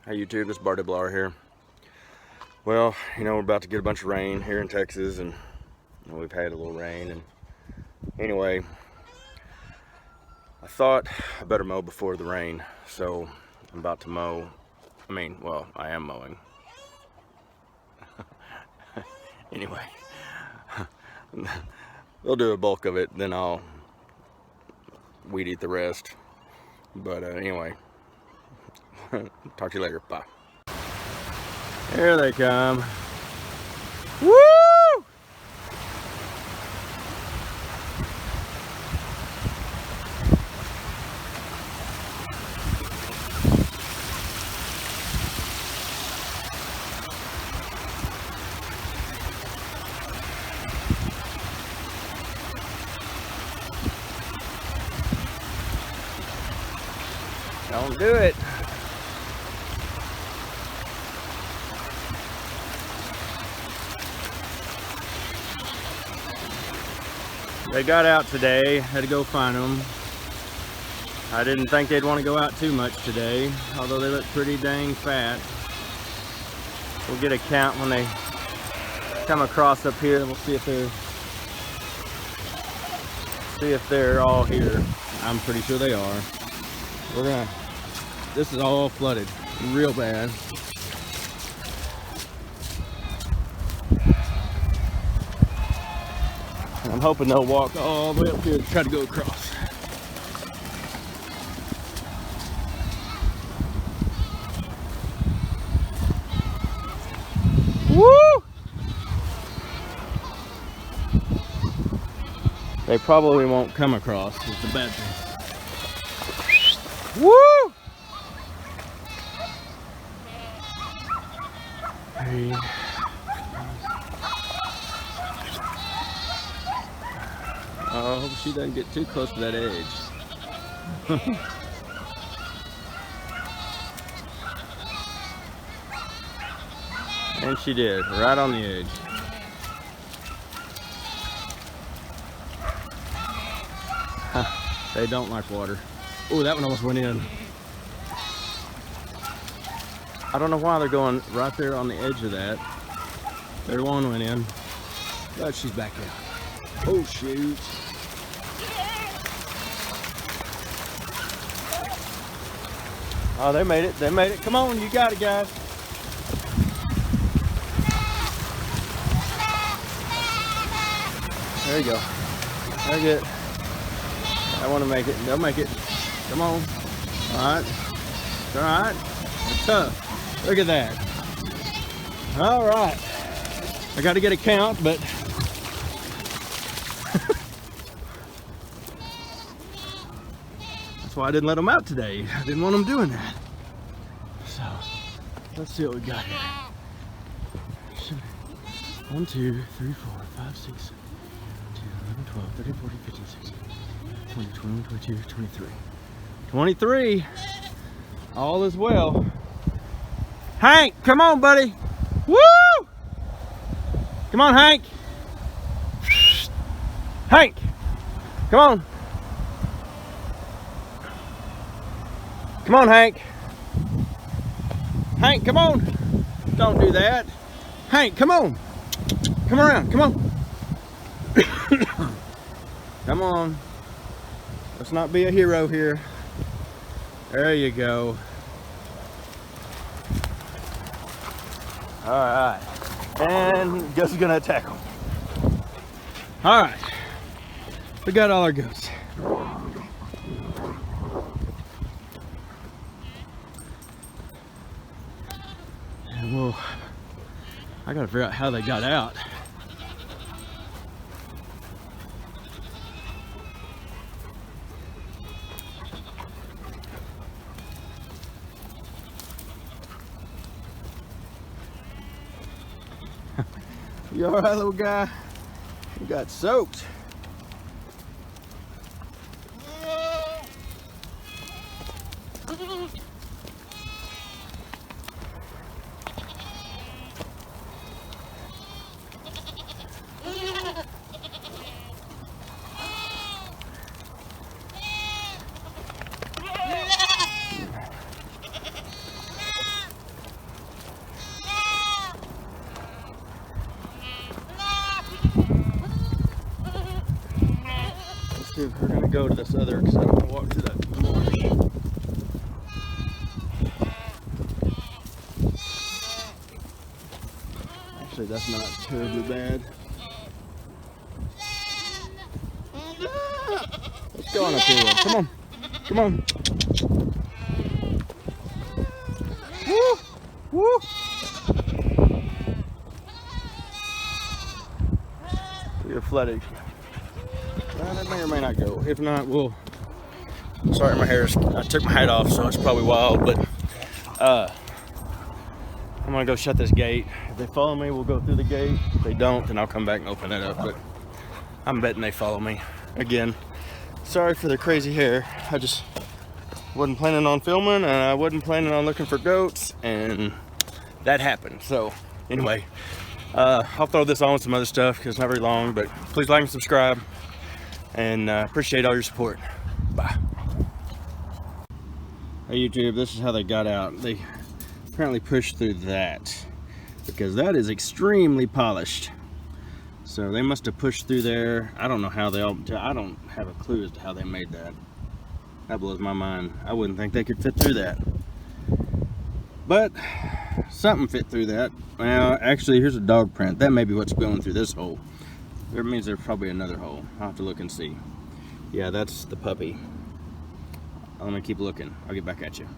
Hey YouTube, it's Bart Blower here. Well, you know, we're about to get a bunch of rain here in Texas, and you know, we've had a little rain. And anyway, I thought I better mow before the rain, so I'm about to mow. Well, I am mowing. Anyway, they'll do a bulk of it, then I'll weed eat the rest. But anyway, talk to you later. Bye. Here they come. Woo! Don't do it. They got out today. Had to go find them. I didn't think they'd want to go out too much today, although they look pretty dang fat. We'll get a count when they come across up here. We'll see if they're all here. I'm pretty sure they are. This is all flooded real bad. I'm hoping they'll walk all the way up here to try to go across. Woo! They probably won't come across, is the bad thing. Woo! Hey. I hope she doesn't get too close to that edge. And she did, right on the edge. They don't like water. Oh, that one almost went in. I don't know why they're going right there on the edge of that. There one went in, but she's back out. Oh shoot. Oh, they made it. They made it. Come on, you got it, guys. There you go. They're good. I want to make it. They'll make it. Come on. All right. It's all right. They're tough. Look at that. All right. I got to get a count, but that's why I didn't let them out today. I didn't want them doing that. So let's see what we got here. 1, 2, 3, 4, 5, 6, 7, 11, 12, 13, 14, 15, 16, 20, 21, 22, 23. 23. All is well. Hank, come on, buddy. Woo! Come on, Hank. Hank, come on. Come on, Hank. Hank, come on. Don't do that. Hank, come on. Come around, come on. Come on. Let's not be a hero here. There you go. All right. And Gus is gonna attack him. All right. We got all our goats. And I gotta figure out how they got out. You all right, little guy? You got soaked. Dude, we're gonna go to this other because I don't want to walk through that marsh. Actually, that's not terribly bad. Let's go on up here. Come on. Come on. Woo! Woo! We have flooded. Well, that may or may not go. If not, we'll. Sorry, my hair is. I took my hat off, so it's probably wild. But I'm gonna go shut this gate. If they follow me, we'll go through the gate. If they don't, then I'll come back and open it up. But I'm betting they follow me. Again, sorry for the crazy hair. I just wasn't planning on filming, and I wasn't planning on looking for goats, and that happened. So anyway, I'll throw this on with some other stuff because it's not very long. But please like and subscribe, and appreciate all your support. Bye. Hey YouTube, this is how they got out. They apparently pushed through that because that is extremely polished. So they must have pushed through there. I don't know how they all, I don't have a clue as to how they made that. That blows my mind. I wouldn't think they could fit through that. But something fit through that. Well, actually, here's a dog print. That may be what's going through this hole. That means there's probably another hole. I'll have to look and see. Yeah, that's the puppy. I'm gonna keep looking. I'll get back at you.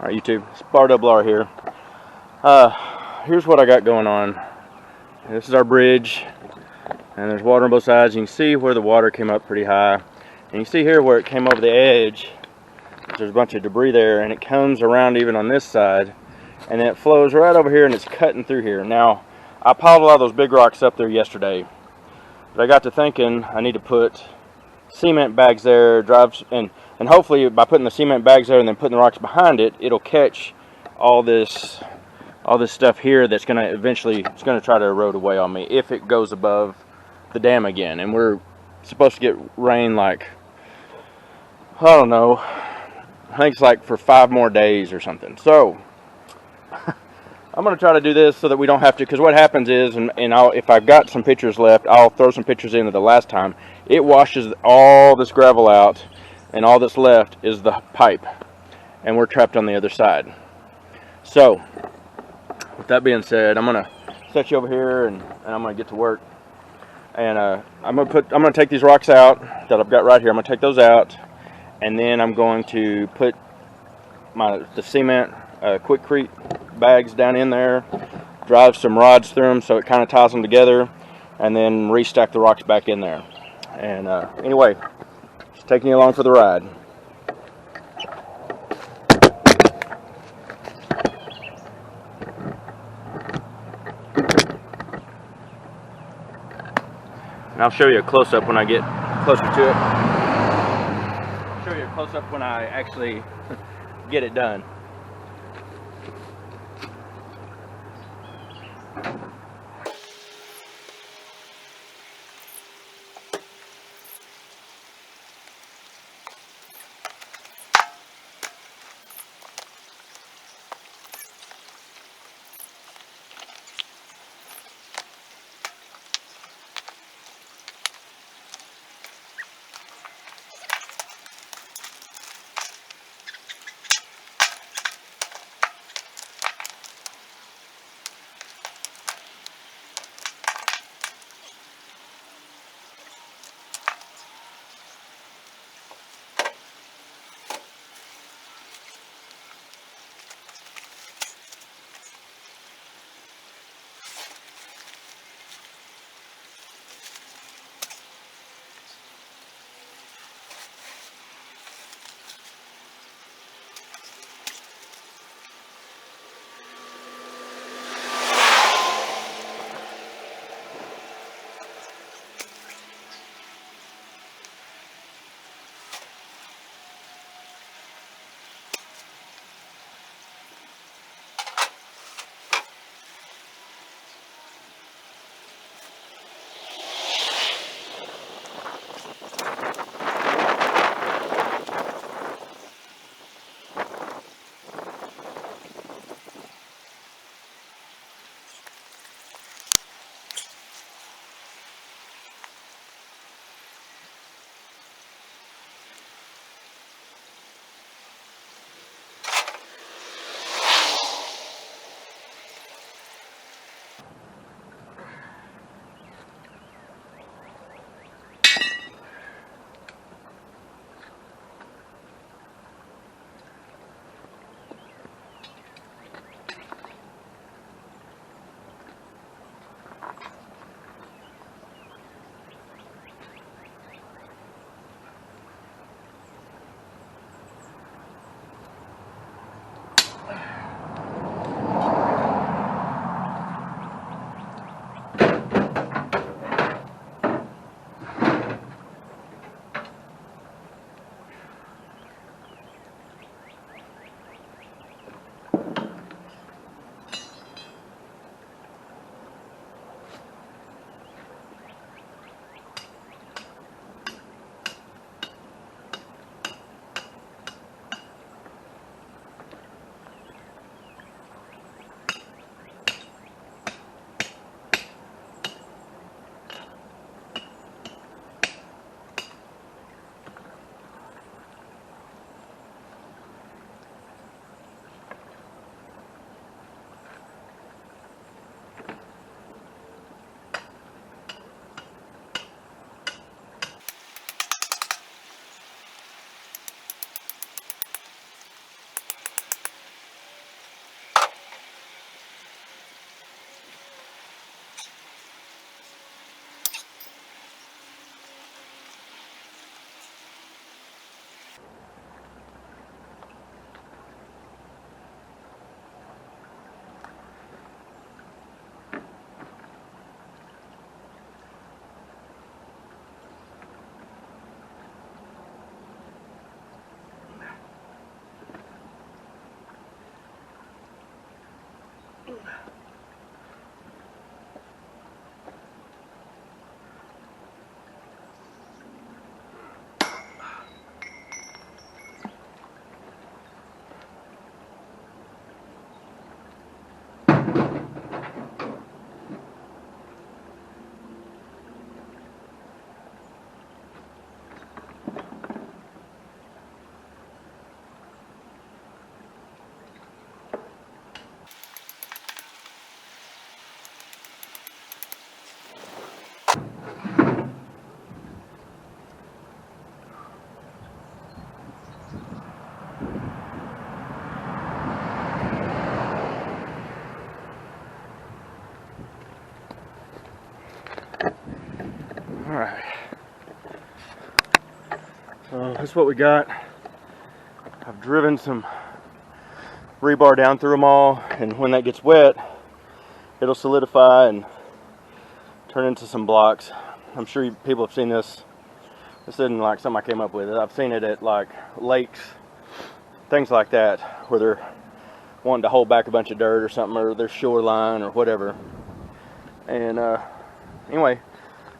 Alright YouTube, it's Bar here. Here's what I got going on. This is our bridge, and there's water on both sides. You can see where the water came up pretty high. And you see here where it came over the edge, there's a bunch of debris there, and it comes around even on this side, and then it flows right over here and it's cutting through here. Now, I piled a lot of those big rocks up there yesterday, but I got to thinking I need to put cement bags there, and hopefully by putting the cement bags there and then putting the rocks behind it, it'll catch all this stuff here that's going to eventually, it's going to try to erode away on me if it goes above the dam again. And we're supposed to get rain like, I don't know, I think it's like for 5 more days or something. So I'm going to try to do this so that we don't have to, because what happens is, and if I've got some pictures left, I'll throw some pictures in of the last time. It washes all this gravel out, and all that's left is the pipe, and we're trapped on the other side. So with that being said, I'm going to set you over here, and I'm going to get to work. And I'm going to take these rocks out that I've got right here. I'm going to take those out, and then I'm going to put the cement Quikrete bags down in there, drive some rods through them so it kind of ties them together, and then restack the rocks back in there. And anyway, just taking you along for the ride. And I'll show you a close-up when I get closer to it. I'll show you a close-up when I actually get it done. that's what we got. I've driven some rebar down through them all, and when that gets wet, it'll solidify and turn into some blocks. I'm sure people have seen this. This isn't like something I came up with. I've seen it at like lakes, things like that, where they're wanting to hold back a bunch of dirt or something, or their shoreline or whatever. And anyway,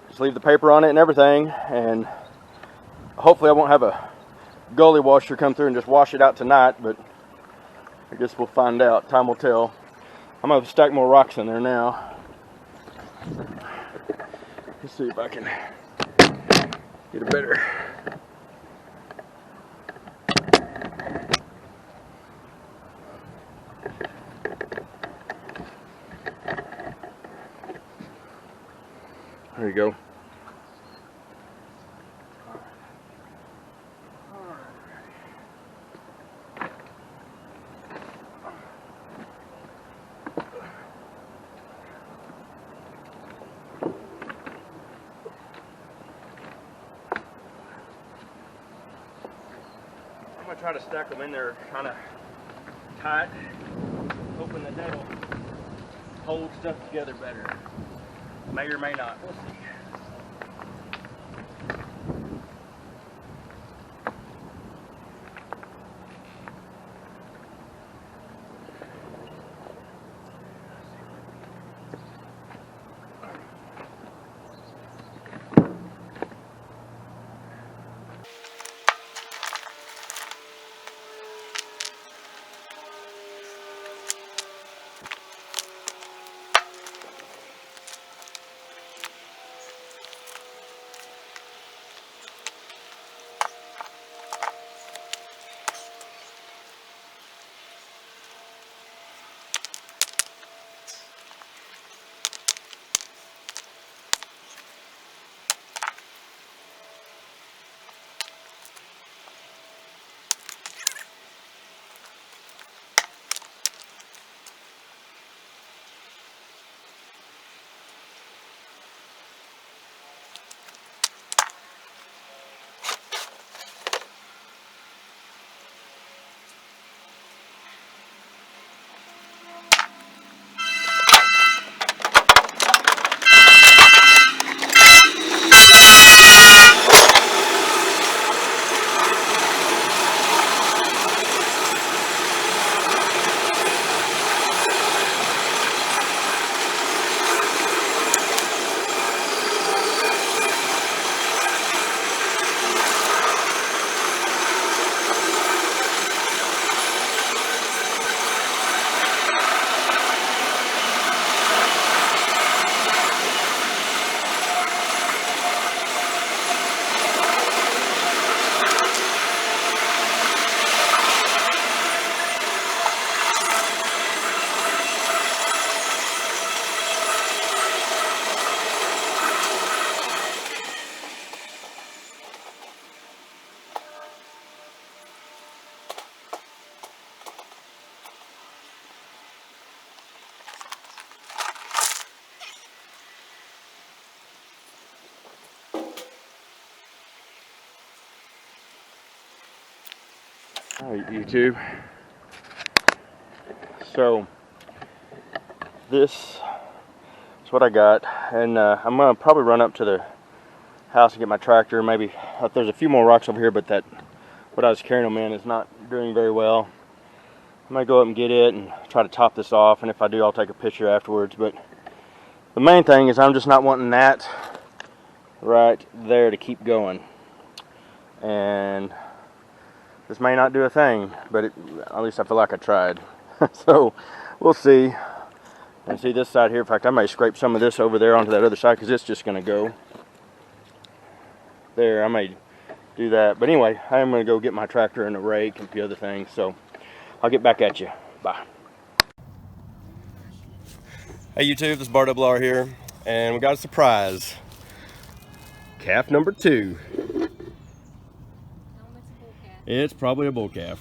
just leave the paper on it and everything, and hopefully I won't have a gully washer come through and just wash it out tonight, but I guess we'll find out. Time will tell. I'm gonna stack more rocks in there now. Let's see if I can get a better. There you go. I'm gonna try to stack them in there kind of tight, hoping that that'll hold stuff together better. May or may not. We'll see. Alright, YouTube. So this is what I got, and I'm gonna probably run up to the house and get my tractor. Maybe there's a few more rocks over here, but that what I was carrying them in is not doing very well. I might go up and get it and try to top this off, and if I do, I'll take a picture afterwards. But the main thing is I'm just not wanting that right there to keep going, and this may not do a thing, but at least I feel like I tried. So we'll see. And see this side here, in fact I may scrape some of this over there onto that other side, because it's just going to go there. I may do that, but anyway, I am going to go get my tractor and a rake and a few other things, so I'll get back at you. Bye. Hey YouTube, this is Bar Double R here, and we got a surprise. Calf number 2. It's probably a bull calf.